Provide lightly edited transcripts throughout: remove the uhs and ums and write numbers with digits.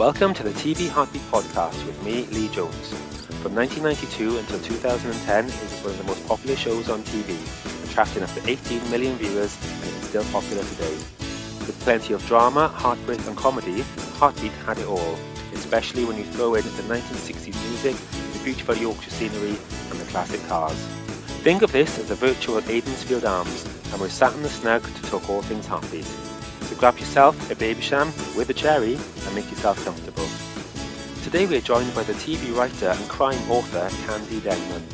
Welcome to the TV Heartbeat podcast with me, Lee Jones. From 1992 until 2010, it was one of the most popular shows on TV, attracting up to 18 million viewers, and it is still popular today. With plenty of drama, heartbreak and comedy, Heartbeat had it all, especially when you throw in the 1960s music, the beautiful Yorkshire scenery and the classic cars. Think of this as a virtual Aidensfield Arms, and we're sat in the snug to talk all things Heartbeat. So grab yourself a baby sham with a cherry and make yourself comfortable. Today we're joined by the TV writer and crime author Candy Denman.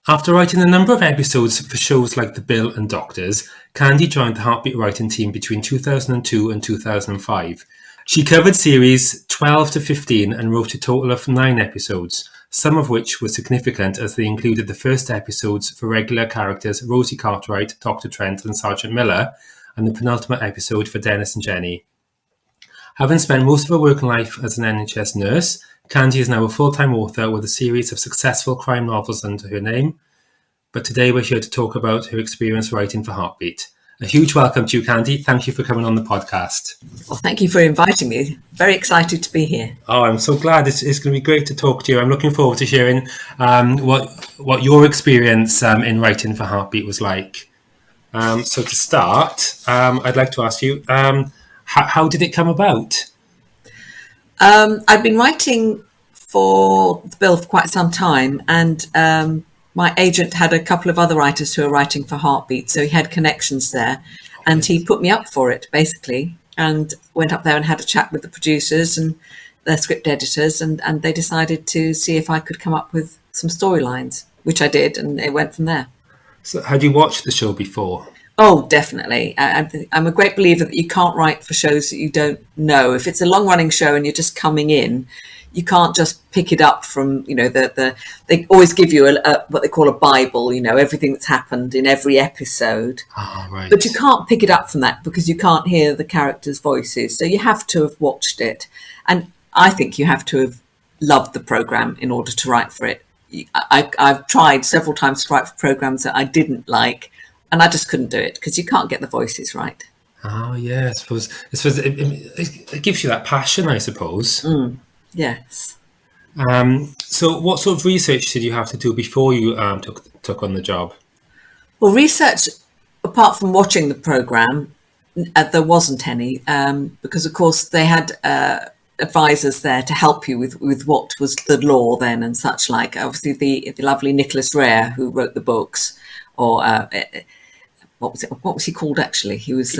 After writing a number of episodes for shows like The Bill and Doctors, Candy joined the Heartbeat writing team between 2002 and 2005. She covered series 12 to 15 and wrote a total of 9 episodes, some of which were significant as they included the first episodes for regular characters Rosie Cartwright, Dr. Trent and Sergeant Miller, and the penultimate episode for Dennis and Jenny. Having spent most of her working life as an NHS nurse, Candy is now a full-time author with a series of successful crime novels under her name. But today we're here to talk about her experience writing for Heartbeat. A huge welcome to you, Candy. Thank you for coming on the podcast. Well, thank you for inviting me. Very excited to be here. Oh, I'm so glad. It's going to be great to talk to you. I'm looking forward to hearing what your experience in writing for Heartbeat was like. So to start, I'd like to ask you, how did it come about? I've been writing for The Bill for quite some time, and my agent had a couple of other writers who were writing for Heartbeat, so he had connections there, and he put me up for it, basically, and went up there and had a chat with the producers and their script editors, and they decided to see if I could come up with some storylines, which I did, and it went from there. So had you watched the show before? Oh, definitely. I'm a great believer that you can't write for shows that you don't know. If it's a long-running show and you're just coming in, you can't just pick it up from, they always give you a what they call a Bible, everything that's happened in every episode. Oh, right. But you can't pick it up from that because you can't hear the characters' voices. So you have to have watched it. And I think you have to have loved the programme in order to write for it. I've tried several times to write for programmes that I didn't like, and I just couldn't do it because you can't get the voices right. Oh, yeah, I suppose it gives you that passion, I suppose. Yes. So what sort of research did you have to do before you took on the job? Well, research, apart from watching the programme, there wasn't any, because, of course, they had advisors there to help you with what was the law then and such like. Obviously, the lovely Nicholas Rare, who wrote the books, or what was he called, actually? He was,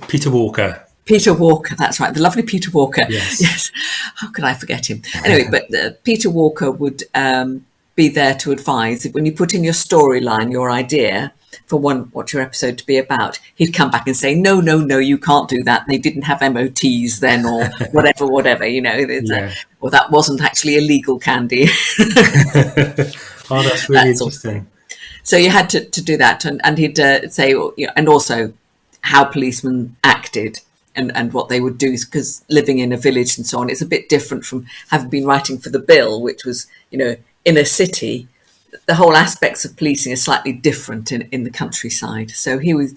Peter Walker. Peter Walker, that's right, the lovely Peter Walker. Yes. How could I forget him? Anyway, but Peter Walker would be there to advise. When you put in your storyline, your idea for what your episode to be about, he'd come back and say, no, you can't do that. They didn't have MOTs then, or whatever, Well, that wasn't actually illegal, Candy. Oh, that's really interesting. So you had to do that, and he'd say, and also how policemen acted. And what they would do, because living in a village and so on, it's a bit different from having been writing for The Bill, which was, in a city. The whole aspects of policing are slightly different in the countryside. So he was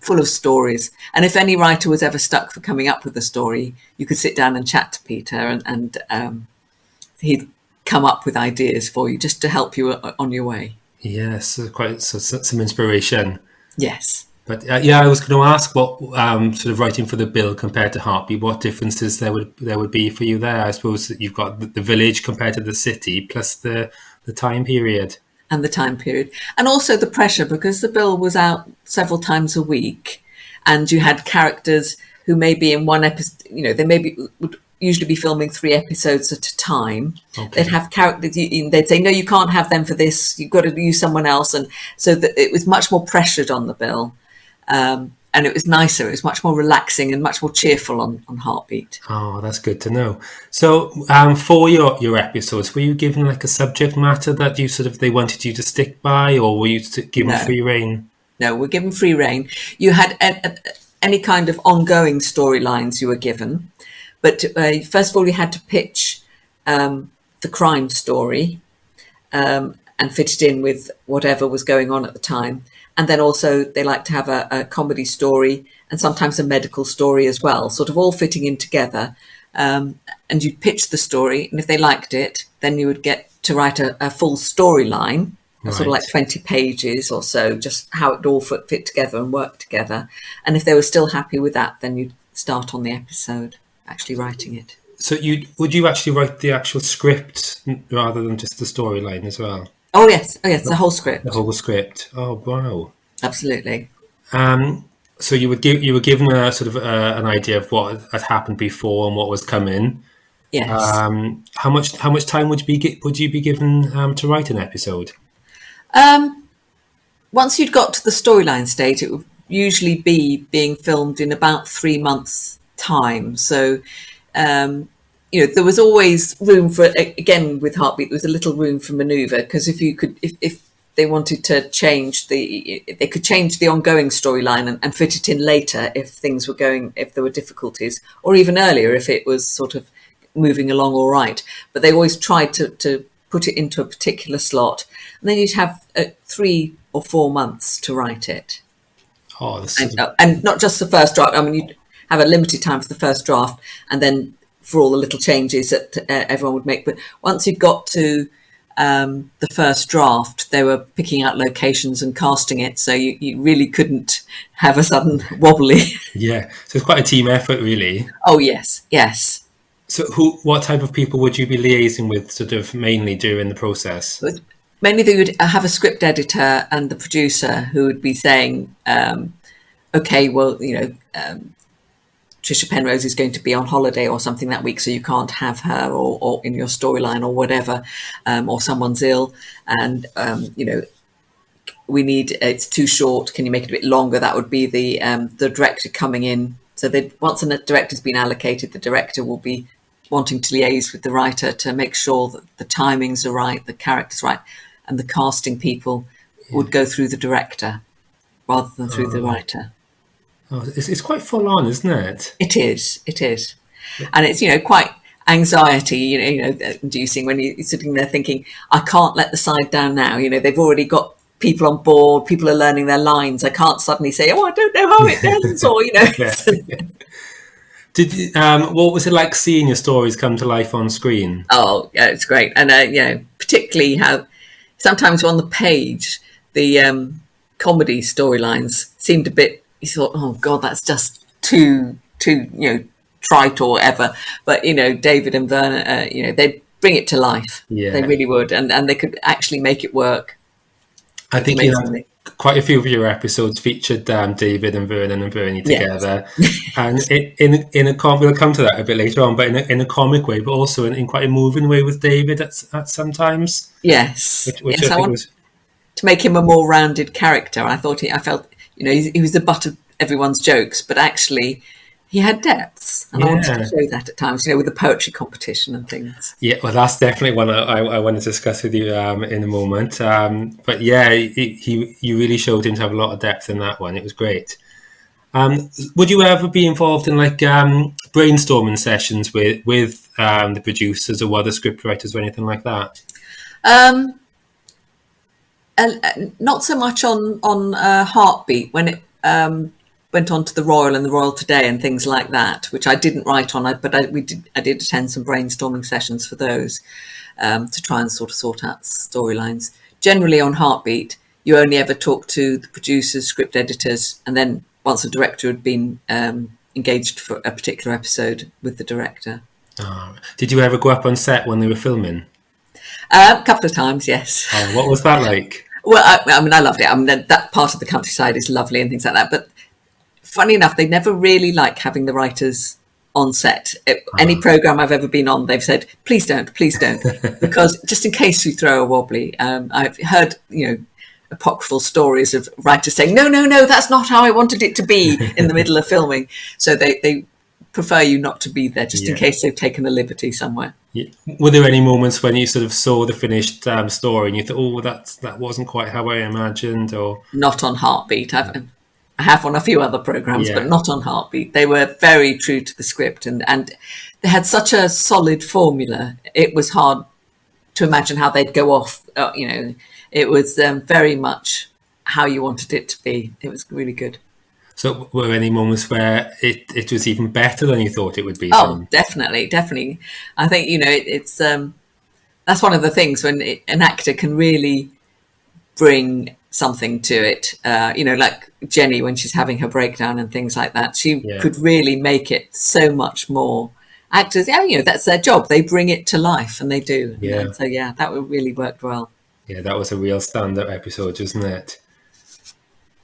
full of stories. And if any writer was ever stuck for coming up with a story, you could sit down and chat to Peter, and he'd come up with ideas for you just to help you on your way. Yes, quite some inspiration. Yes. But I was going to ask what sort of writing for The Bill compared to Heartbeat, what differences there would be for you there. I suppose that you've got the village compared to the city, plus the time period. And the time period. And also the pressure, because The Bill was out several times a week, and you had characters who maybe in one episode, they would usually be filming 3 episodes at a time. Okay. They'd have characters, they'd say, no, you can't have them for this, you've got to use someone else. And so it was much more pressured on The Bill. And it was nicer. It was much more relaxing and much more cheerful on Heartbeat. Oh, that's good to know. So for your episodes, were you given like a subject matter that they wanted you to stick by, or were you given free rein? No, we're given free rein. You had any kind of ongoing storylines you were given. But first of all, you had to pitch the crime story and fit it in with whatever was going on at the time. and then also they like to have a comedy story and sometimes a medical story as well, sort of all fitting in together. And you'd pitch the story, and if they liked it, then you would get to write a full storyline, sort of like 20 pages or so, just how it all fit together and work together. And if they were still happy with that, then you'd start on the episode, actually writing it. So would you actually write the actual script rather than just the storyline as well? Oh yes, the whole script. The whole script. Oh wow! Absolutely. So you were given a sort of an idea of what had happened before and what was coming. Yes. How much time would you be given to write an episode? Once you'd got to the storyline stage, it would usually be being filmed in about 3 months' time. So, there was always room for, again, with Heartbeat, there was a little room for manoeuvre, because if they wanted to they could change the ongoing storyline and fit it in later if there were difficulties, or even earlier if it was sort of moving along all right. But they always tried to put it into a particular slot, and then you'd have 3 or 4 months to write it. Oh, and not just the first draft. I mean, you'd have a limited time for the first draft, and then for all the little changes that everyone would make. But once you got to the first draft, they were picking out locations and casting it, so you really couldn't have a sudden wobbly. Yeah, so it's quite a team effort, really. Oh yes. So what type of people would you be liaising with, sort of mainly during the process? Mainly they would have a script editor and the producer who would be saying, okay, well, Trisha Penrose is going to be on holiday or something that week, so you can't have her or in your storyline or whatever, or someone's ill, and we need, it's too short, can you make it a bit longer? That would be the director coming in. So once a director's been allocated, the director will be wanting to liaise with the writer to make sure that the timings are right, the character's right, and the casting people would go through the director rather than through the writer. Oh, it's quite full on, isn't it? It is. And it's, quite anxiety, inducing when you're sitting there thinking, I can't let the side down now. They've already got people on board, people are learning their lines. I can't suddenly say, I don't know how it ends, or, Did you, what was it like seeing your stories come to life on screen? Oh, yeah, it's great. And, particularly how sometimes on the page, the comedy storylines seemed a bit, you thought, oh God, that's just too trite or whatever. But David and Vernon, they'd bring it to life. Yeah, they really would, and they could actually make it work. I think quite a few of your episodes featured David and Vernon and Bernie together, yes. And in a we'll come to that a bit later on, but in a comic way, but also in quite a moving way with David at sometimes. Yes, which I wanted to make him a more rounded character. I felt he was the butt of everyone's jokes, but actually he had depths, and I wanted to show that at times, with the poetry competition and things. Yeah, well, that's definitely one I want to discuss with you in a moment. But yeah, you really showed him to have a lot of depth in that one. It was great. Would you ever be involved in brainstorming sessions with the producers or other scriptwriters or anything like that? And not so much on Heartbeat, when it went on to the Royal and the Royal Today and things like that, which I didn't write on, but I did attend some brainstorming sessions for those to try and sort out storylines. Generally on Heartbeat, you only ever talk to the producers, script editors, and then once the director had been engaged for a particular episode with the director. Oh. Did you ever go up on set when they were filming? A couple of times, yes. Oh, what was that like? Well, I loved it. That part of the countryside is lovely and things like that. But funny enough, they never really like having the writers on set. Any program I've ever been on, they've said, please don't, because just in case you throw a wobbly. I've heard, apocryphal stories of writers saying, no, that's not how I wanted it to be in the middle of filming. So they prefer you not to be there, just in case they've taken a liberty somewhere. Yeah. Were there any moments when you sort of saw the finished story and you thought, oh, that wasn't quite how I imagined? Or not on Heartbeat. I have on a few other programs, but not on Heartbeat. They were very true to the script, and they had such a solid formula. It was hard to imagine how they'd go off. It was very much how you wanted it to be. It was really good. So were there any moments where it was even better than you thought it would be? Oh, Then? definitely. I think, it's that's one of the things when an actor can really bring something to it. Like Jenny, when she's having her breakdown and things like that, she could really make it so much more. Actors, that's their job. They bring it to life, and they do. Yeah. And so, that really worked well. Yeah, that was a real stand-up episode, wasn't it?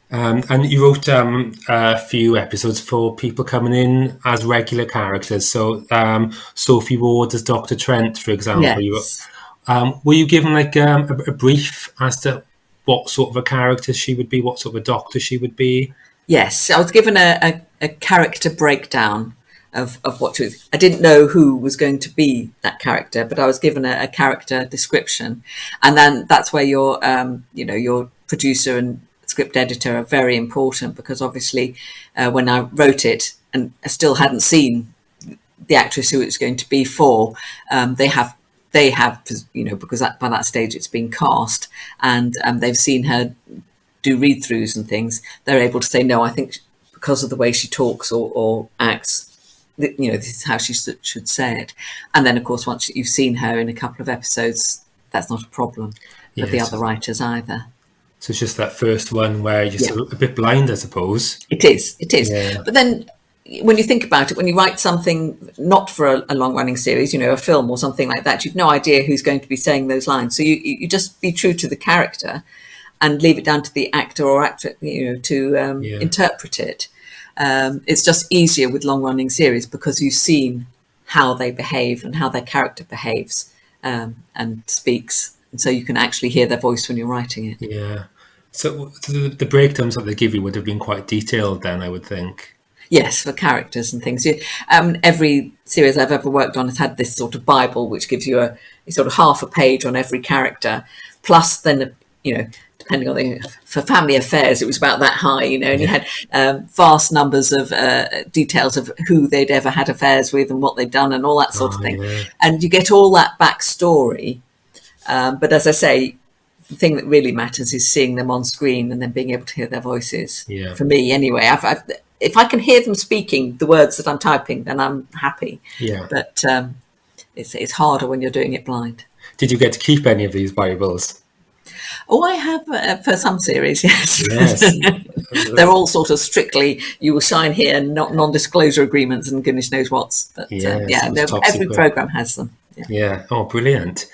And you wrote a few episodes for people coming in as regular characters. So Sophie Ward as Dr. Trent, for example. Yes. Were you given like a brief as to what sort of a character she would be, what sort of a doctor she would be? Yes, I was given a character breakdown of what she was. I didn't know who was going to be that character, but I was given a character description, and then that's where your producer and script editor are very important, because obviously when I wrote it and I still hadn't seen the actress who it was going to be for, they have because by that stage it's been cast, and they've seen her do read-throughs and things. They're able to say, no, I think because of the way she talks or acts, this is how she should say it. And then, of course, once you've seen her in a couple of episodes, that's not a problem for the other writers either. So it's just that first one where you're just a bit blind, I suppose. It is. Yeah. But then when you think about it, when you write something not for a long-running series, a film or something like that, you've no idea who's going to be saying those lines. So you just be true to the character and leave it down to the actor or actor, to interpret it. It's just easier with long-running series because you've seen how they behave and how their character behaves and speaks. And so you can actually hear their voice when you're writing it. Yeah. So the breakdowns that they give you would have been quite detailed then, I would think. Yes, for characters and things. Every series I've ever worked on has had this sort of Bible, which gives you a sort of half a page on every character. Plus then, depending on for family affairs, it was about that high, and you had vast numbers of details of who they'd ever had affairs with and what they'd done and all that sort of thing. Yeah. And you get all that backstory. But as I say, the thing that really matters is seeing them on screen and then being able to hear their voices. Yeah. For me, anyway, if I can hear them speaking the words that I'm typing, then I'm happy. Yeah. But it's harder when you're doing it blind. Did you get to keep any of these Bibles? Oh, I have for some series, yes. Yes. They're all sort of strictly, you will sign here, not non-disclosure agreements and goodness knows what's. But every program has them. Yeah. Oh, brilliant.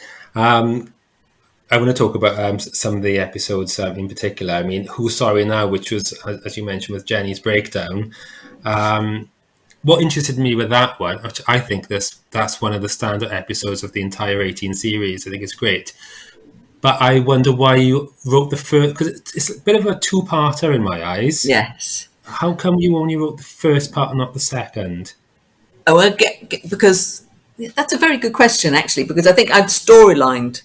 I want to talk about some of the episodes in particular. I mean, Who's Sorry Now, which was, as you mentioned, with Jenny's breakdown. What interested me with that one, which I think that's one of the standard episodes of the entire 18 series. I think it's great. But I wonder why you wrote the first, because it's a bit of a two-parter in my eyes. Yes. How come you only wrote the first part and not the second? Oh, because that's a very good question, actually, because I think I'd storylined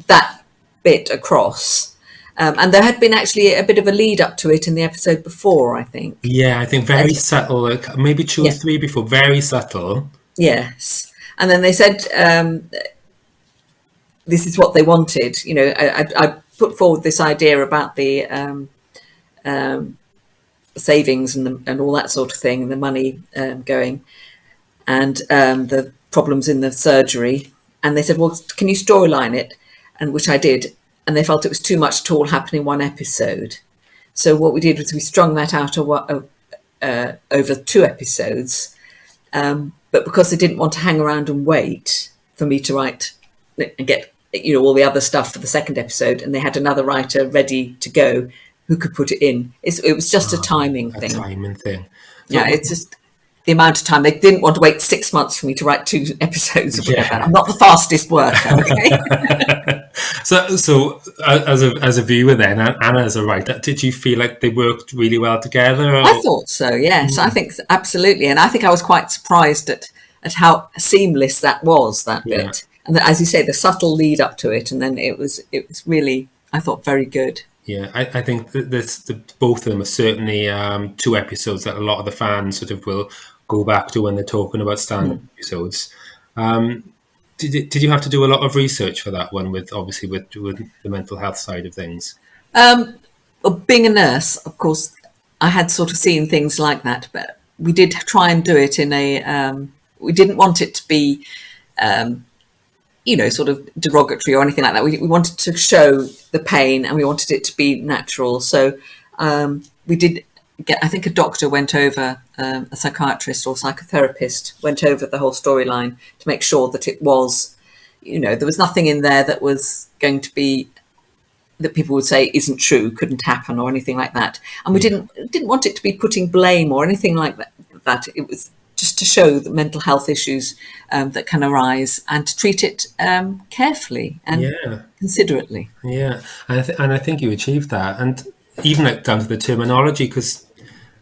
that bit across. And there had been actually a bit of a lead up to it in the episode before, I think. Yeah, I think very subtle, like maybe 2 or 3 before, very subtle. Yes. And then they said, this is what they wanted. I put forward this idea about the savings and all that sort of thing, and the money going, and the problems in the surgery. And they said, well, can you storyline it? And which I did. And they felt it was too much to all happen in one episode. So what we did was we strung that out over 2 episodes. But because they didn't want to hang around and wait for me to write and get all the other stuff for the second episode, and they had another writer ready to go who could put it in. It was just a timing thing. Timing thing. Yeah, it's just the amount of time. They didn't want to wait 6 months for me to write 2 episodes or whatever. I'm not the fastest worker, okay? So as a viewer then, and as a writer, did you feel like they worked really well together? Or? I thought so, yes. I think absolutely. And I think I was quite surprised at how seamless that bit. And as you say, the subtle lead up to it, and then it was really, I thought, very good. Yeah, I think that both of them are certainly 2 episodes that a lot of the fans sort of will go back to when they're talking about stand-up episodes. Did you have to do a lot of research for that one, with the mental health side of things? Well, being a nurse, of course, I had sort of seen things like that, but we did try and do it in a. We didn't want it to be, sort of derogatory or anything like that. We wanted to show the pain, and we wanted it to be natural. So we did get. I think a doctor went over, a psychiatrist or psychotherapist went over the whole storyline to make sure that it was, there was nothing in there that was going to be, that people would say isn't true, couldn't happen, or anything like that. And we didn't want it to be putting blame or anything like that. It was just to show the mental health issues that can arise, and to treat it carefully and considerately. Yeah, and I think you achieved that, and even down to the terminology, because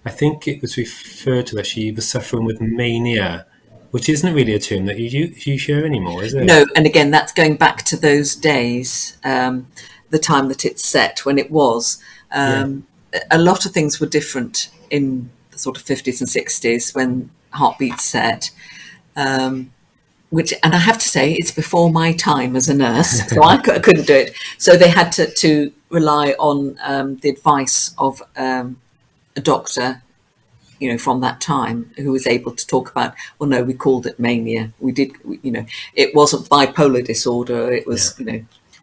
I think it was referred to that she was suffering with mania, which isn't really a term that you hear anymore, is it? No, and again, that's going back to those days. The time that it's set, when it was, a lot of things were different in the sort of 50s and 60s when Heartbeat's set, which, and I have to say, it's before my time as a nurse, so I couldn't do it. So they had to rely on the advice of a doctor, from that time, who was able to talk about, well, no, we called it mania. We did, it wasn't bipolar disorder. It was,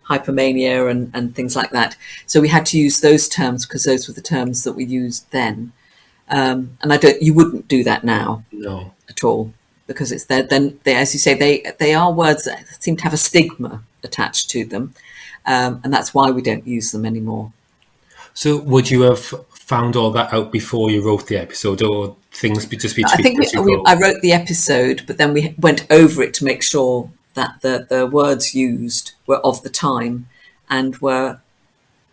hypomania and things like that. So we had to use those terms because those were the terms that we used then. And you wouldn't do that now, no, at all, because it's there. Then as you say, they are words that seem to have a stigma attached to them, and that's why we don't use them anymore. So would you have found all that out before you wrote the episode, or things just be tweaked? I think I wrote the episode, but then we went over it to make sure that the words used were of the time and were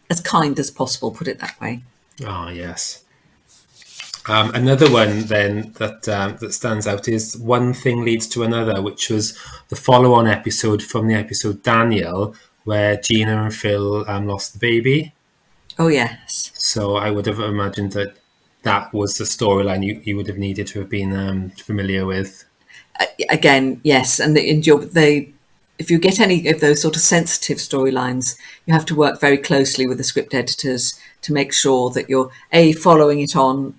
as kind as possible, put it that way. Ah, yes. Another one then that stands out is One Thing Leads to Another, which was the follow-on episode from the episode Daniel, where Gina and Phil lost the baby. Oh, yes. So I would have imagined that was the storyline you would have needed to have been familiar with. Again, yes, and if you get any of those sort of sensitive storylines, you have to work very closely with the script editors to make sure that you're following it on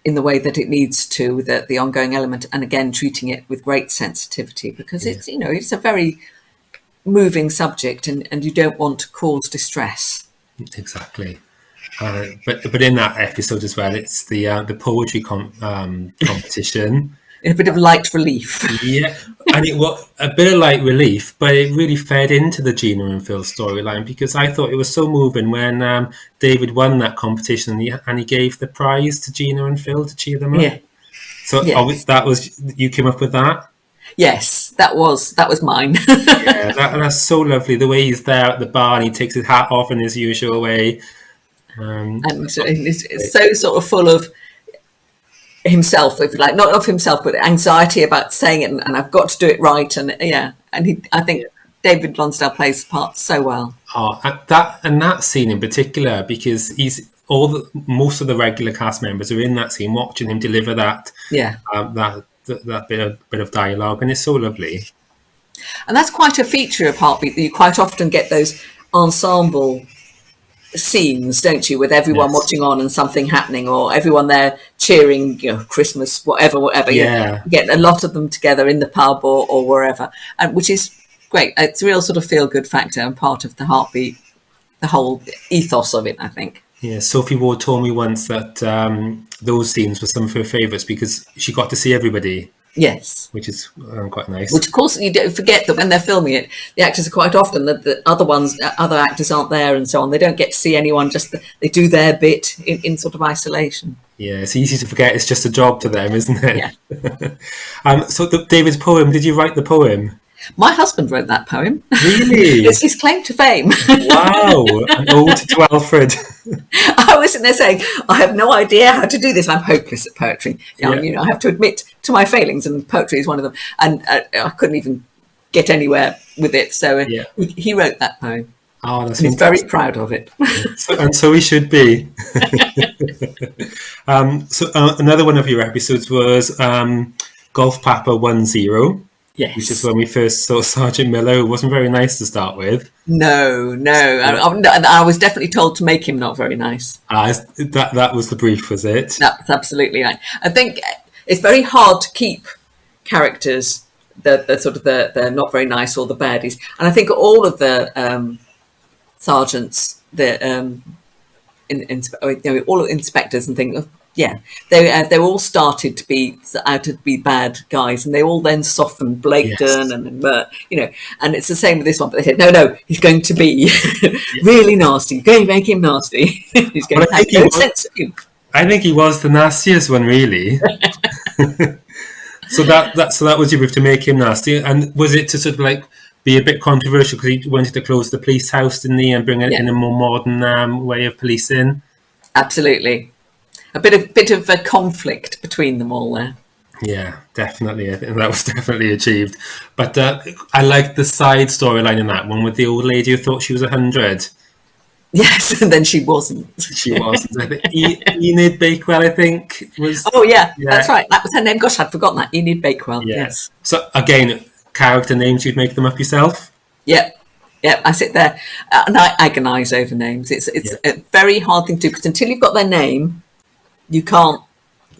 in the way that it needs to, with the ongoing element, and again treating it with great sensitivity, because it's it's a very moving subject, and you don't want to cause distress. Exactly. But in that episode as well, it's the poetry competition. A bit of light relief. Yeah, and it was a bit of light relief, but it really fed into the Gina and Phil storyline, because I thought it was so moving when David won that competition and he gave the prize to Gina and Phil to cheer them up. Yeah. So that was, you came up with that? Yes, that was mine. Yeah, that's so lovely. The way he's there at the bar and he takes his hat off in his usual way. And it's so sort of full of himself, if you like, not of himself, but anxiety about saying it, and I've got to do it right. And I think David Lonsdale plays the part so well. Oh, that scene in particular, because most of the regular cast members are in that scene watching him deliver that that bit of dialogue, and it's so lovely. And that's quite a feature of Heartbeat, that you quite often get those ensemble scenes, don't you, with everyone watching on and something happening, or everyone there cheering, Christmas, whatever. Yeah. You get a lot of them together in the pub or wherever, and which is great. It's a real sort of feel-good factor and part of the Heartbeat, the whole ethos of it, I think. Yeah, Sophie Ward told me once that those scenes were some of her favourites because she got to see everybody. Yes. Which is quite nice. Which, of course, you don't forget that when they're filming it, the actors are quite often, the other actors aren't there and so on. They don't get to see anyone, they do their bit in sort of isolation. Yeah, it's easy to forget it's just a job to them, isn't it? Yeah. So David's poem, did you write the poem? My husband wrote that poem. Really? It's his claim to fame. Wow, an ode to Alfred. I was sitting there saying, I have no idea how to do this. I'm hopeless at poetry. I have to admit to my failings, and poetry is one of them. And I couldn't even get anywhere with it. So he wrote that poem. Oh, that's and he's very proud of it. So he should be. Another one of your episodes was Golf Papa 10. Yes. Which is when we first saw Sergeant Miller, who wasn't very nice to start with. No. I was definitely told to make him not very nice. That was the brief, was it? That's absolutely right. I think it's very hard to keep characters, the sort of the not very nice or the baddies. And I think all of the sergeants, all inspectors and things, they all started to be bad guys, and they all then softened. Blake Dern and and it's the same with this one. But they said, no, he's going to be really nasty. You're going to make him nasty. He's going to have no sense of you. I think he was the nastiest one, really. So that was your move, to make him nasty. And was it to sort of like be a bit controversial because he wanted to close the police house, didn't he, and bring it in a more modern way of policing? Absolutely. A bit of a conflict between them all there. Yeah, definitely. I think that was definitely achieved. But I liked the side storyline in that one with the old lady who thought she was 100. Yes, and then she wasn't. She wasn't. I think Enid Bakewell, I think, was... Oh, yeah, that's right. That was her name. Gosh, I'd forgotten that. Enid Bakewell, yes. So, again, character names, you'd make them up yourself? Yep. Yeah, I sit there and I agonise over names. It's a very hard thing to do, because until you've got their name, you can't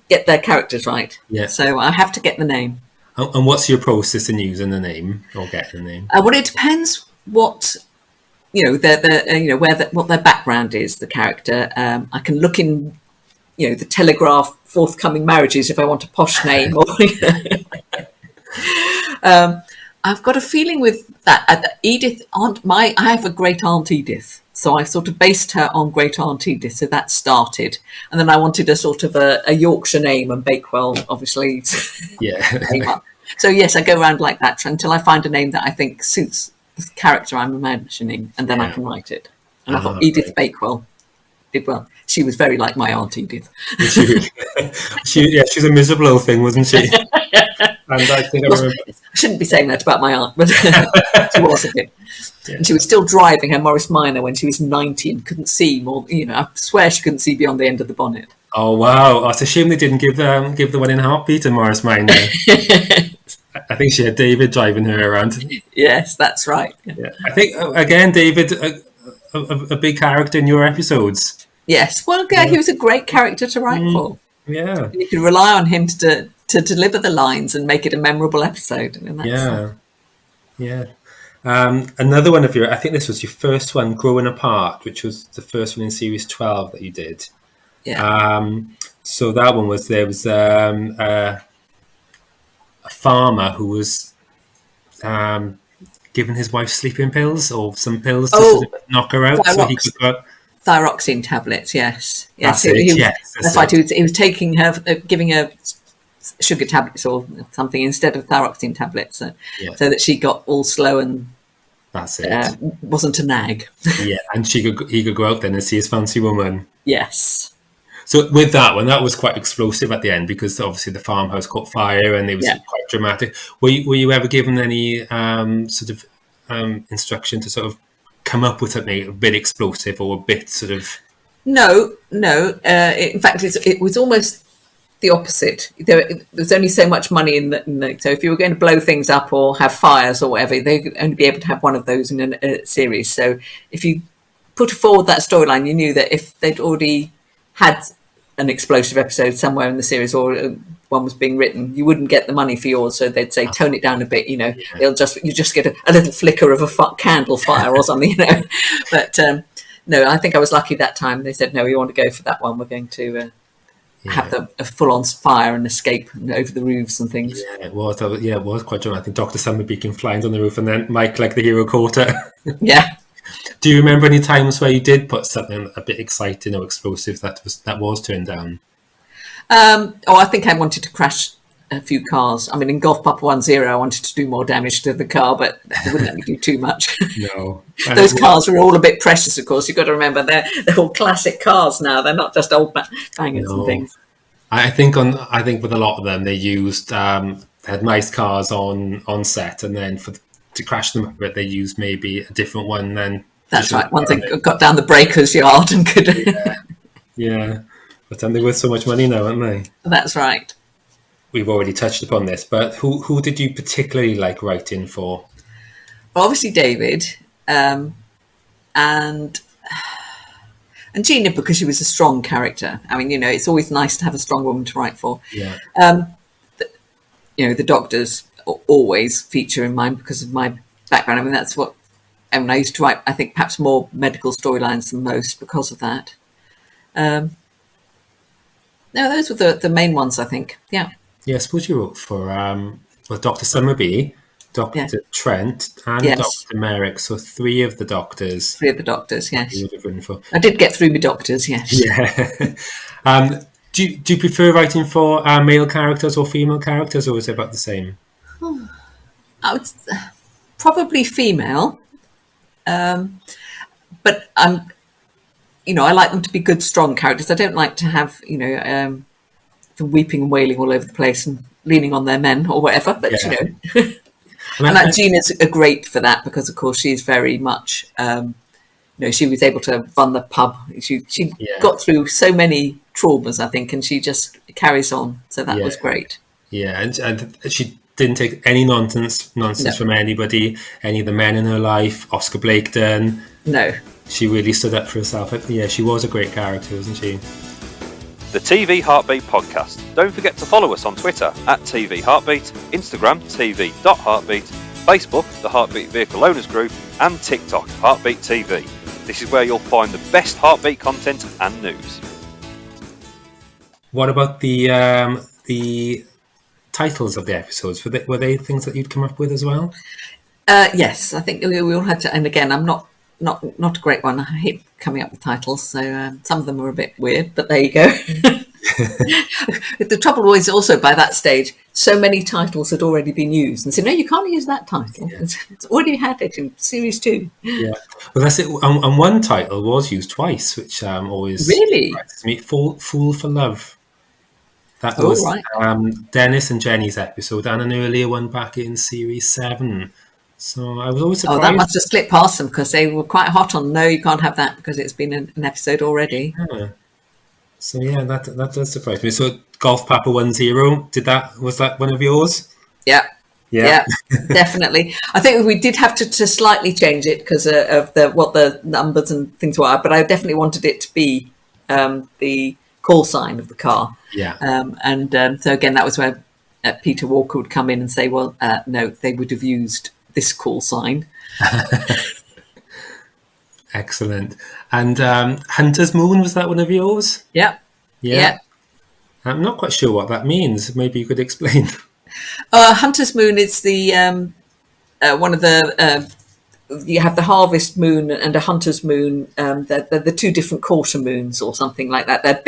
get their characters right. Yeah. So I have to get the name. And what's your process in using the name or getting the name? Well, it depends what what their background is. The character. I can look in, the Telegraph forthcoming marriages if I want a posh name. Or, I've got a feeling with that. Edith, I have a great aunt Edith, so I sort of based her on Great Aunt Edith. So that started, and then I wanted a sort of a Yorkshire name, and Bakewell, obviously. Yeah. So yes, I go around like that until I find a name that I think suits the character I'm imagining, and then I can write it. And I thought Edith Bakewell did well. She was very like my aunt Edith. She's a miserable little thing, wasn't she? And I think I shouldn't be saying that about my aunt, but she was a bit. Yeah. And she was still driving her Morris Minor when she was 90 and couldn't see more. I swear she couldn't see beyond the end of the bonnet. Oh wow! It's a shame they didn't give the one in Heartbeat to Morris Minor. I think she had David driving her around. Yes, that's right. Yeah. I think again, David, a big character in your episodes. Yes, well, he was a great character to write for. Yeah, you could rely on him to deliver the lines and make it a memorable episode. Another one of I think this was your first one, Growing Apart, which was the first one in series 12 that you did. Yeah. So that one was, there was a farmer who was giving his wife sleeping pills or some pills to sort of knock her out, so he could go. Thyroxine tablets, yes. That's right. He was taking her, giving her sugar tablets or something instead of thyroxine tablets, so that she got all slow and wasn't a nag. Yeah, and he could go out then and see his fancy woman. Yes. So with that one, that was quite explosive at the end, because obviously the farmhouse caught fire and it was quite dramatic. Were you ever given any sort of instruction to sort of come up with something a bit explosive or a bit sort of... No. In fact, it was almost the opposite. There's only so much money in the so if you were going to blow things up or have fires or whatever, they could only be able to have one of those in a series. So if you put forward that storyline, you knew that if they'd already had an explosive episode somewhere in the series, or one was being written, you wouldn't get the money for yours. So they'd say, tone it down a bit, you just get a little flicker of a candle fire or something, But no, I think I was lucky that time. They said, no, we want to go for that one. We're going to have a full-on fire and escape over the roofs and things. Yeah, it was quite dramatic. I think Dr. Summerby came flying on the roof, and then Mike, like the hero, caught her. Yeah. Do you remember any times where you did put something a bit exciting or explosive that was turned down? I think I wanted to crash a few cars. I mean, in Golf Papa 10, I wanted to do more damage to the car, but they wouldn't let me do too much. No. Those cars were all a bit precious, of course. You've got to remember, they're all classic cars now. They're not just old bangers and things. I think with a lot of them, they used had nice cars on set, and then to crash them a bit, they used maybe a different one then. That's right. One thing got down the breaker's yard and could. Yeah. But they're worth so much money now, aren't they? That's right. we've already touched upon this, but who did you particularly like writing for? Well, obviously David, and Gina, because she was a strong character. I mean, it's always nice to have a strong woman to write for. Yeah. The doctors always feature in mine because of my background. I mean, that's what. And I used to write, I think, perhaps more medical storylines than most because of that. No, those were the main ones, I think. Yeah. Yeah, I suppose you wrote for Dr. Summerby, Dr. Trent, and Dr. Merrick. So 3 of the doctors. 3 of the doctors, yes. You would have written for. I did get through my doctors, yes. Yeah. Do you prefer writing for male characters or female characters, or is it about the same? I would probably female, but I like them to be good, strong characters. I don't like to have them weeping and wailing all over the place and leaning on their men or whatever. But and Gina's great for that because, of course, she's very much. She was able to run the pub. She got through so many traumas, I think, and she just carries on. So that was great. Yeah, and she didn't take any nonsense from anybody, any of the men in her life. Oscar Blaketon. No. She really stood up for herself. Yeah, she was a great character, wasn't she? The TV Heartbeat Podcast. Don't forget to follow us on Twitter at TV Heartbeat, Instagram tv.heartbeat, Facebook, the Heartbeat Vehicle Owners Group, and TikTok, Heartbeat TV. This is where you'll find the best Heartbeat content and news. What about the titles of the episodes? Were they things that you'd come up with as well? Yes, I think we all had to. And again, I'm not a great one. I hate coming up with titles, so some of them were a bit weird. But there you go. The trouble was also by that stage, so many titles had already been used, and so no, you can't use that title. Yeah. It's already had it in series 2. Yeah, well, that's it. And one title was used twice, which always really surprises me. Fool for Love. That was Dennis and Jenny's episode, and an earlier one back in series 7. So I was always surprised. Oh, that must have slipped past them because they were quite hot on. No, you can't have that because it's been an episode already. Yeah. So yeah, that does surprise me. So Golf Papa 10, was that one of yours? Yeah, definitely. I think we did have to slightly change it because of what the numbers and things were, but I definitely wanted it to be the call sign of the car. Yeah. So again, that was where Peter Walker would come in and say, well, no, they would have used this call sign. Excellent. And Hunter's Moon, was that one of yours? Yeah. I'm not quite sure what that means. Maybe you could explain. Hunter's Moon is the one of the you have the harvest moon and a hunter's moon. They're the 2 different quarter moons or something like that. They're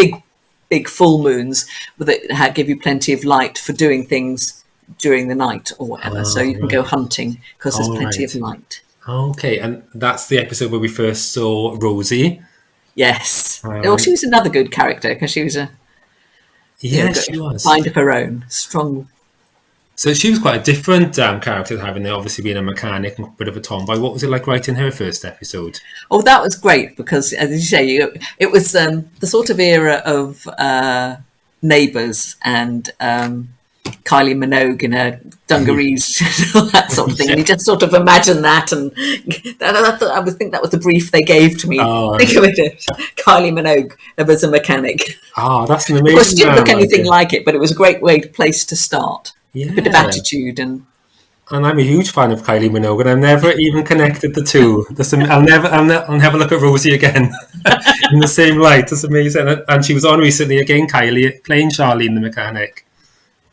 big full moons that give you plenty of light for doing things during the night or whatever. So you can go hunting because there's plenty of light. Okay, and that's the episode where we first saw Rosie. Yes. She was another good character because she was she was. Mind of her own, strong. So she was quite a different character, having obviously been a mechanic and a bit of a tomboy. What was it like writing her first episode? Oh, that was great because, as you say, it was the sort of era of Neighbours and Kylie Minogue in her dungarees, all that sort of thing. And you just sort of imagine that, and I would think that was the brief they gave to me. Think of it, Kylie Minogue as a mechanic. That's an amazing. Of course, it didn't look anything like it, but it was a great place to start. Yeah. A bit of attitude and I'm a huge fan of Kylie Minogue, and I've never even connected the two. I'll never look at Rosie again in the same light. That's amazing. And she was on recently again, Kylie, playing Charlene the mechanic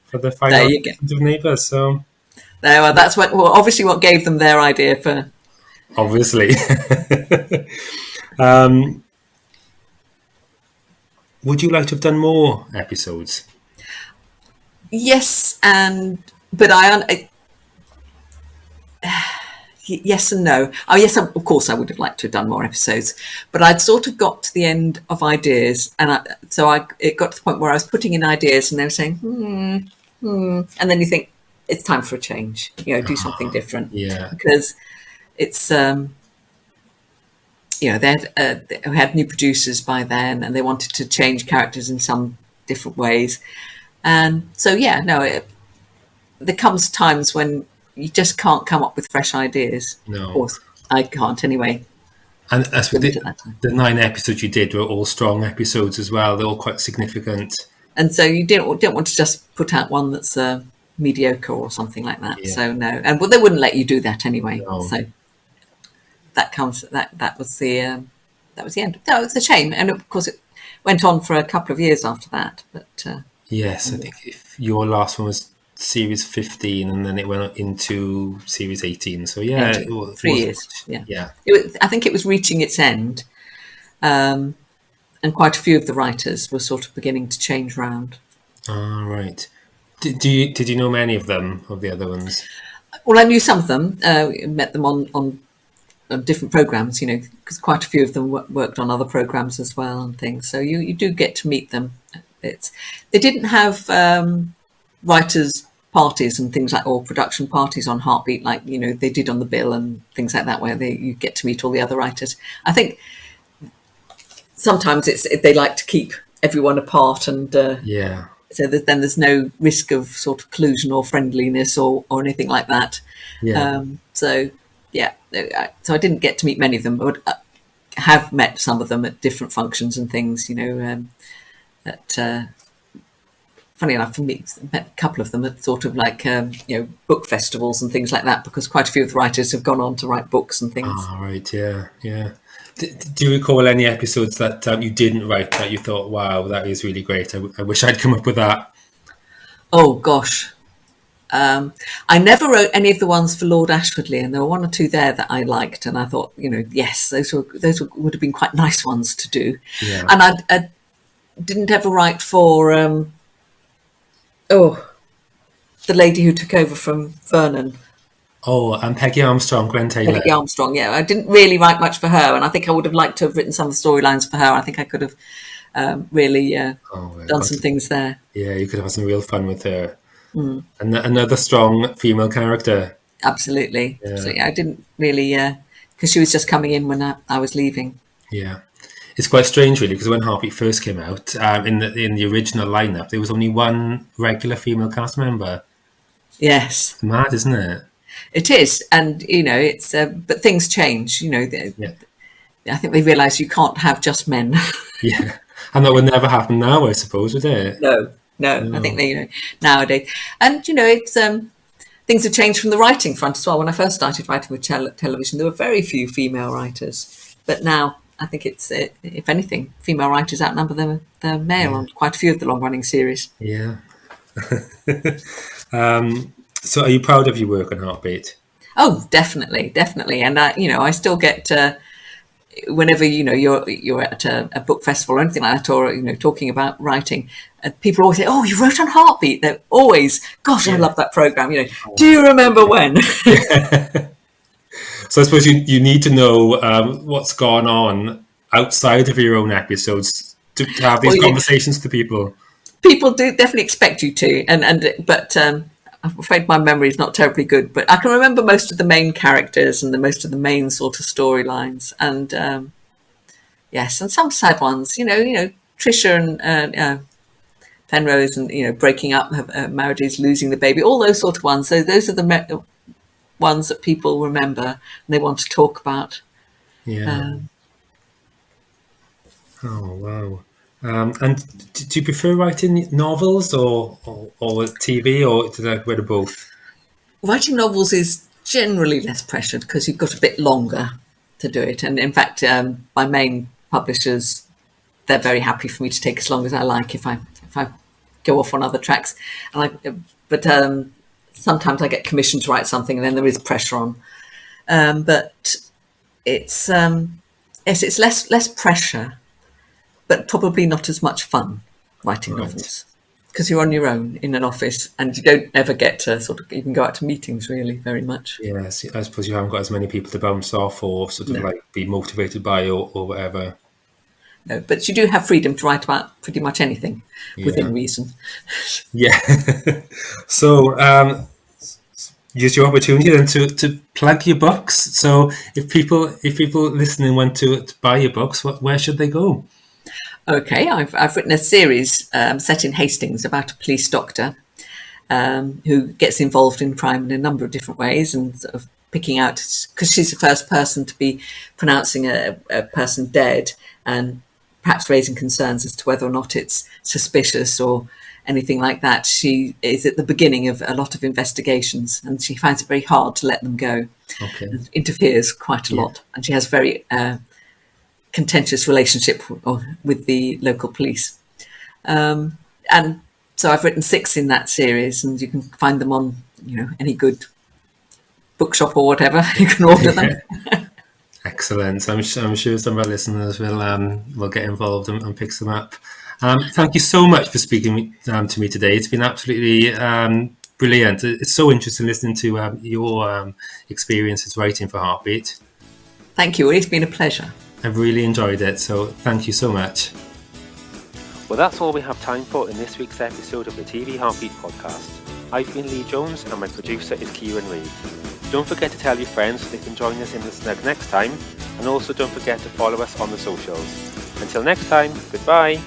for the final episode of Neighbours. So that's obviously what gave them their idea for. Obviously. Would you like to have done more episodes? Yes, but yes and no. Oh, yes, of course, I would have liked to have done more episodes, but I'd sort of got to the end of ideas, and it got to the point where I was putting in ideas, and they were saying, and then you think it's time for a change. Do something different. Yeah, because it's they had new producers by then, and they wanted to change characters in some different ways. And so, yeah, no, there comes times when you just can't come up with fresh ideas. Of No. course, I can't anyway. And as with Limited at that time. the 9 episodes you did were all strong episodes as well. They're all quite significant. And so you didn't want to just put out one that's mediocre or something like that. Yeah. So no, and they wouldn't let you do that anyway. No. So that was the end. No, it's a shame, and of course it went on for a couple of years after that. But Yes, I think if your last one was series 15 and then it went into series 18. So yeah, 18, it was, 3 years. Yeah. I think it was reaching its end, and quite a few of the writers were sort of beginning to change round. Ah, right. Did you know many of them, of the other ones? Well, I knew some of them. Met them on different programs, because quite a few of them worked on other programs as well and things. So you do get to meet them. They didn't have writers' parties and things like, or production parties on Heartbeat like they did on The Bill and things like that, where you get to meet all the other writers. I think sometimes they like to keep everyone apart, and Yeah. so then there's no risk of sort of collusion or friendliness or anything like that. Yeah. So I didn't get to meet many of them, but I have met some of them at different functions and things. Funny enough, I met a couple of them at sort of like book festivals and things like that, because quite a few of the writers have gone on to write books and things. Ah, right. Yeah. Do you recall any episodes that you didn't write that you thought, wow, that is really great? I wish I'd come up with that. Oh gosh. I never wrote any of the ones for Lord Ashfordley, and there were one or two there that I liked, and I thought, yes, those would have been quite nice ones to do. Yeah. And I didn't ever write for the lady who took over from Vernon. Oh, and Peggy Armstrong, Gwen Taylor. Peggy Armstrong, yeah. I didn't really write much for her, and I think I would have liked to have written some of the storylines for her. I think I could have really done some things there. Yeah, you could have had some real fun with her. And another strong female character. Absolutely. Yeah. So, I didn't really, because she was just coming in when I was leaving. Yeah. It's quite strange, really, because when Heartbeat first came out, in the original lineup, there was only one regular female cast member. Yes. It's mad, isn't it? It is. And, it's, but things change, Yeah. I think they realise you can't have just men. Yeah. And that would never happen now, I suppose, would it? No. I think they, nowadays. And, it's, things have changed from the writing front as well. When I first started writing with television, there were very few female writers. But now, I think it's, if anything, female writers outnumber the male on quite a few of the long-running series. Yeah. So are you proud of your work on Heartbeat? Oh, definitely. And I still get whenever you're at a book festival or anything like that, or talking about writing, people always say, "Oh, you wrote on Heartbeat." They're always, "Gosh, I love that program." Do you remember when? So I suppose you need to know what's gone on outside of your own episodes to have these conversations to people. People do definitely expect you to, but I'm afraid my memory is not terribly good. But I can remember most of the main characters and most of the main sort of storylines, and yes, and some sad ones. Trisha and Penrose, and breaking up marriages, losing the baby, all those sort of ones. So those are the ones that people remember and they want to talk about. Yeah. Oh wow. And do you prefer writing novels or TV, or do you read both? Writing novels is generally less pressured because you've got a bit longer to do it. And in fact, my main publishers, they're very happy for me to take as long as I like if I go off on other tracks. But sometimes I get commissioned to write something, and then there is pressure on. But it's it's less pressure, but probably not as much fun writing novels, because you're on your own in an office and you don't ever get to sort of even go out to meetings really very much. Yes, I suppose you haven't got as many people to bounce off or sort of like be motivated by or whatever. No, but you do have freedom to write about pretty much anything within reason. Yeah. So use your opportunity then to plug your books. So if people listening want to buy your books, where should they go? Okay, I've written a series set in Hastings about a police doctor who gets involved in crime in a number of different ways, and sort of picking out, because she's the first person to be pronouncing a person dead and perhaps raising concerns as to whether or not it's suspicious or anything like that. She is at the beginning of a lot of investigations, and she finds it very hard to let them go. Okay. And interferes quite a lot, and she has a very contentious relationship with the local police. And so I've written 6 in that series, and you can find them on any good bookshop or whatever. You can order them. Excellent. I'm sure some of our listeners will get involved and pick them up. Thank you so much for speaking to me today. It's been absolutely brilliant. It's so interesting listening to your experiences writing for Heartbeat. Thank you. It's been a pleasure. I've really enjoyed it, so thank you so much. Well, that's all we have time for in this week's episode of the TV Heartbeat podcast. I've been Lee Jones, and my producer is Kieran Reid. Don't forget to tell your friends so they can join us in the snug next time, and also don't forget to follow us on the socials. Until next time, goodbye.